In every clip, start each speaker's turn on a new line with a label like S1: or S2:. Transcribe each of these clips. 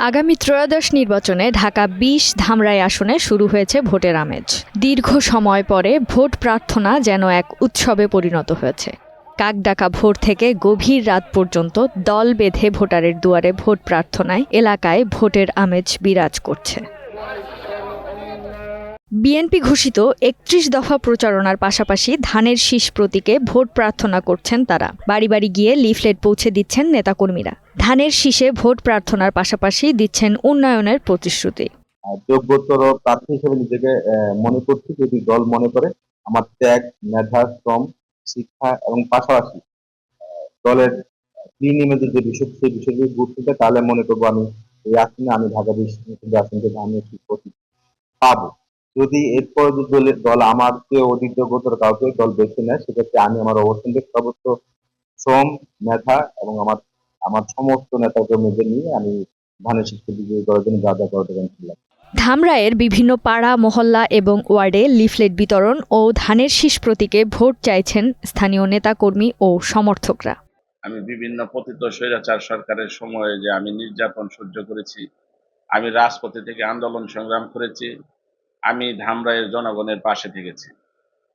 S1: আগামী ত্রয়োদশ নির্বাচনে ঢাকা ২০ ধামরাই আসনে শুরু হয়েছে ভোটের আমেজ। দীর্ঘ সময় পরে ভোট প্রার্থনা যেন এক উৎসবে পরিণত হয়েছে। কাকডাকা ভোর থেকে গভীর রাত পর্যন্ত দল বেঁধে ভোটারের দুয়ারে ভোট প্রার্থনায় এলাকায় ভোটের আমেজ বিরাজ করছে। বিএনপি ঘোষিত ৩১ দফা প্রচারণার পাশাপাশি ধানের শীষ প্রতীকে ভোট প্রার্থনা করছেন তারা। বাড়ি বাড়ি গিয়ে লিফলেট পৌঁছে দিচ্ছেন নেতাকর্মীরা। ধানের শীষে ভোট প্রার্থনার পাশাপাশি দিচ্ছেন উন্নয়নের প্রতিশ্রুতি।
S2: যোগ্যতর প্রার্থী হিসেবে নিজেকে মনে করছি, যদি দল মনে করে আমার ত্যাগ, মেধা, শ্রম, শিক্ষা এবং পাশাপাশি দলের ক্লিন ইমেজের যে বিষয়, সেই বিষয়গুলো গুরুত্ব দেয়, তাহলে মনে করবো আমি এই আসনে, আমি ঢাকা ২০ আসন থেকে আমি একটি প্রতীক পাবো। যদি এরপর দল আমার চেয়ে অধিক যোগ্যতর কাউকে দল বেছে নেয়, সেক্ষেত্রে আমি আমার অবস্থান থেকে সর্বোচ্চ শ্রম, মেধা এবং আমার সমস্ত নেতা কর্মীদের নিয়ে আমি ধানের শীষ বিজয়ী করার জন্য যা যা করতে পারি।
S1: ধামরাইয়ের বিভিন্ন পাড়া, মহল্লা এবং ওয়ার্ডে লিফলেট বিতরণ ও ধানের শীষ প্রতীকে ভোট চাইছেন স্থানীয় নেতাকর্মী ও সমর্থকরা।
S3: আমি বিভিন্ন পতিত স্বৈরাচার সরকারের সময়ে যে আমি নির্যাতন সহ্য করেছি, আমি রাজপথে থেকে আন্দোলন সংগ্রাম করেছি, আমি ধামরাইয়ের জনগণের পাশে থেকেছি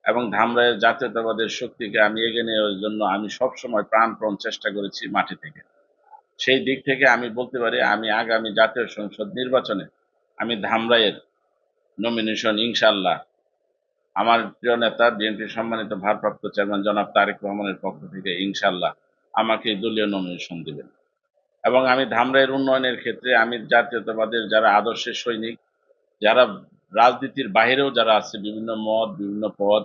S3: এবং ধামরাইয়ের জাতীয়তাবাদের শক্তিকে আমি এগিয়ে নেওয়ার জন্য আমি সবসময় প্রাণপণ চেষ্টা করেছি মাটি থেকে। সেই দিক থেকে আমি বলতে পারি, আমি আগামী জাতীয় সংসদ নির্বাচনে আমি ধামরাইয়ের নমিনেশন ইনশাআল্লাহ আমার প্রিয় নেতা বিএনপি সম্মানিত ভারপ্রাপ্ত চেয়ারম্যান জনাব তারেক রহমানের পক্ষ থেকে ইনশাআল্লাহ আমাকে দলীয় নমিনেশন দিবেন। এবং আমি ধামরাইয়ের উন্নয়নের ক্ষেত্রে আমি জাতীয়তাবাদের যারা আদর্শের সৈনিক, যারা রাজনীতির বাহিরেও যারা আছে, বিভিন্ন মত, বিভিন্ন পদ,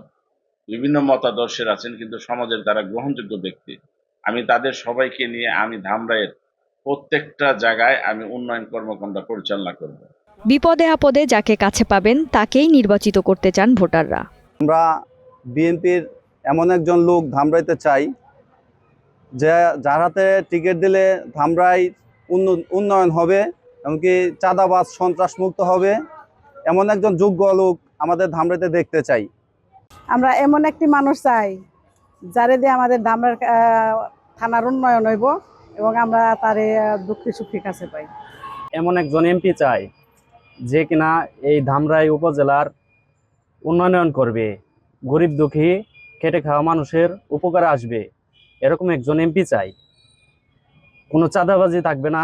S3: বিভিন্ন মতাদর্শের আছেন, কিন্তু সমাজের তারা গ্রহণযোগ্য ব্যক্তি, আমি তাদের সবাইকে নিয়ে আমি ধামরাইয়ের প্রত্যেকটা জায়গায় আমি উন্নয়ন কর্মকাণ্ড পরিচালনা করব।
S1: বিপদে আপদে যাকে কাছে পাবেন তাকেই নির্বাচিত করতে চান ভোটাররা।
S4: আমরা বিএনপির এমন একজন লোক ধামরাইতে চাই, যার হাতে টিকিট দিলে ধামরাই উন্নয়ন হবে, এমনকি চাঁদাবাজ সন্ত্রাস মুক্ত হবে, এমন একজন যোগ্য লোক আমাদের ধামরাইতে দেখতে চাই।
S5: আমরা এমন একটি মানুষ চাই যারে দিয়ে আমাদের ধামরাই থানার উন্নয়ন হইব এবং আমরা তারে দুঃখী সুখী কাছে পাই।
S6: এমন একজন এমপি চাই যে কিনা এই ধামরাই উপজেলার উন্নয়ন করবে, গরিব দুঃখী খেটে খাওয়া মানুষের উপকারে আসবে, এরকম একজন এমপি চাই। কোনো চাঁদাবাজি থাকবে না,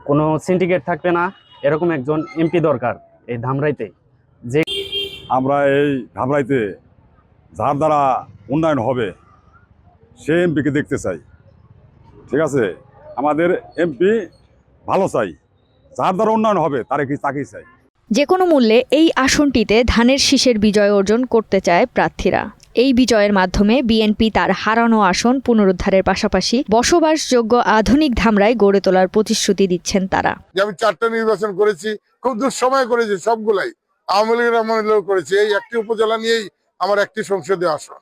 S6: কোনো সিন্ডিকেট থাকবে না, এরকম একজন এমপি দরকার এই ধামরাইতে। যে
S7: আমরা এই ধামরাইতে যার দ্বারা উন্নয়ন হবে সে এমপিকে দেখতে চাই। ঠিক আছে, আমাদের এমপি ভালো চাই, যার দ্বারা উন্নয়ন হবে তাকেই চাই।
S1: যে কোনো মূল্যে এই আসনটিতে ধানের শীষের বিজয় অর্জন করতে চায় প্রার্থীরা। এই বিজয়ের মাধ্যমে বিএনপি তার হারানো আসন পুনরুদ্ধারের পাশাপাশি বসবাসযোগ্য আধুনিক ধামরাই গড়ে তোলার প্রতিশ্রুতি দিচ্ছেন তারা।
S8: আমি 4টা নির্বাচন করেছি, খুব দুঃসময় করেছি, সবগুলাই আওয়ামী লীগের আমলেও করেছি। এই একটি উপজেলা নিয়েই আমার একটি সংসদীয় আসন।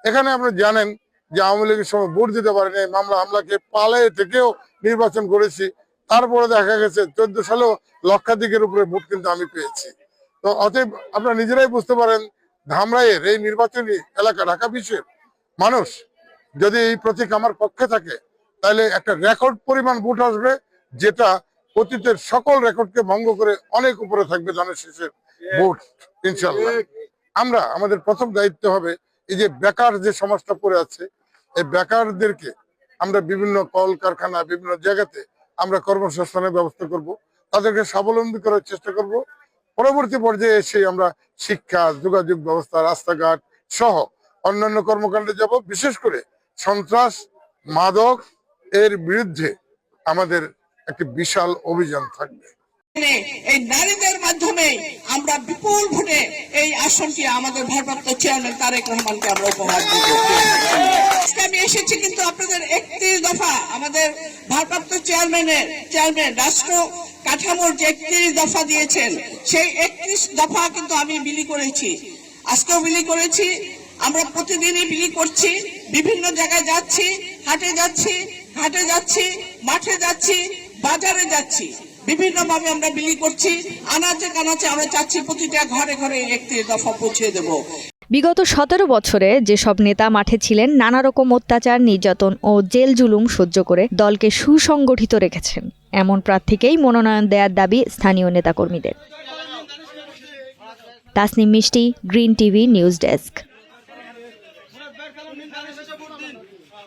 S8: এখানে আপনি জানেন যে আওয়ামী লীগের সময় ভোট দিতে পারেনি, মামলা হামলাকে পালায়ে থেকেও নির্বাচন করেছি। তারপরে দেখা গেছে 14 সালেও লক্ষাধিকের উপরে ভোট কিন্তু আমি পেয়েছি। তো অতএব আপনারা নিজেরাই বুঝতে পারেন, ধামরাইয়ের এই নির্বাচনী এলাকা ঢাকা 20-এর মানুষ যদি এই প্রতীক আমার পক্ষে থাকে, তাহলে একটা রেকর্ড পরিমাণ ভোট আসবে, যেটা অতীতের সকল রেকর্ডকে ভঙ্গ করে অনেক উপরে থাকবে ধানের শীষের ভোট ইনশাল্লাহ। আমরা আমাদের প্রথম দায়িত্ব হবে, এই যে বেকার যে সমাজটা পড়ে আছে, এই বেকারদেরকে আমরা বিভিন্ন কল কারখানা, বিভিন্ন জায়গাতে আমরা কর্মসংস্থানের ব্যবস্থা করব, তাদেরকে স্বাবলম্বী করার চেষ্টা করব। পরবর্তী পর্যায়ে এসে আমরা শিক্ষা, যোগাযোগ ব্যবস্থা, রাস্তাঘাট সহ অন্যান্য কর্মকাণ্ডে যাব। বিশেষ করে সন্ত্রাস, মাদক এর বিরুদ্ধে আমাদের একটি বিশাল অভিযান থাকবে।
S9: এই নারীদের মাধ্যমে আমরা বিপুল ভোটে এই আসনটি আমাদের ভারপ্রাপ্ত চেয়ারম্যান তারেক রহমানকে আমরা উপহার দেব। আমি এসেছি কিন্তু আপনাদের 31 দফা, আমাদের ভারপ্রাপ্ত চেয়ারম্যান রাষ্ট্র কাঠামোর যে 31 দফা দিয়েছেন, সেই 31 দফা কিন্তু আমি বিলি করেছি, আজকেও বিলি করেছি। আমরা প্রতিদিনই বিলি করছি, বিভিন্ন জায়গায় যাচ্ছি, হাটে যাচ্ছি, ঘাটে যাচ্ছি, মাঠে যাচ্ছি, বাজারে যাচ্ছি, বিভিন্ন ভাবে আমরা বিলি করছি। আনাচে কানাচে আমরা চাচ্ছি প্রতিটা ঘরে ঘরে 31 দফা পৌঁছে দেব।
S1: বিগত 17 বছরে যেসব নেতা মাঠে ছিলেন নানা রকম অত্যাচার, নির্যাতন ও জেল জুলুম সহ্য করে দলকে সুসংগঠিত রেখেছেন এমন প্রার্থীকেই মনোনয়ন দেওয়ার দাবি স্থানীয় নেতাকর্মীদের। তাসনিম মিষ্টি, গ্রিন টিভি নিউজ ডেস্ক।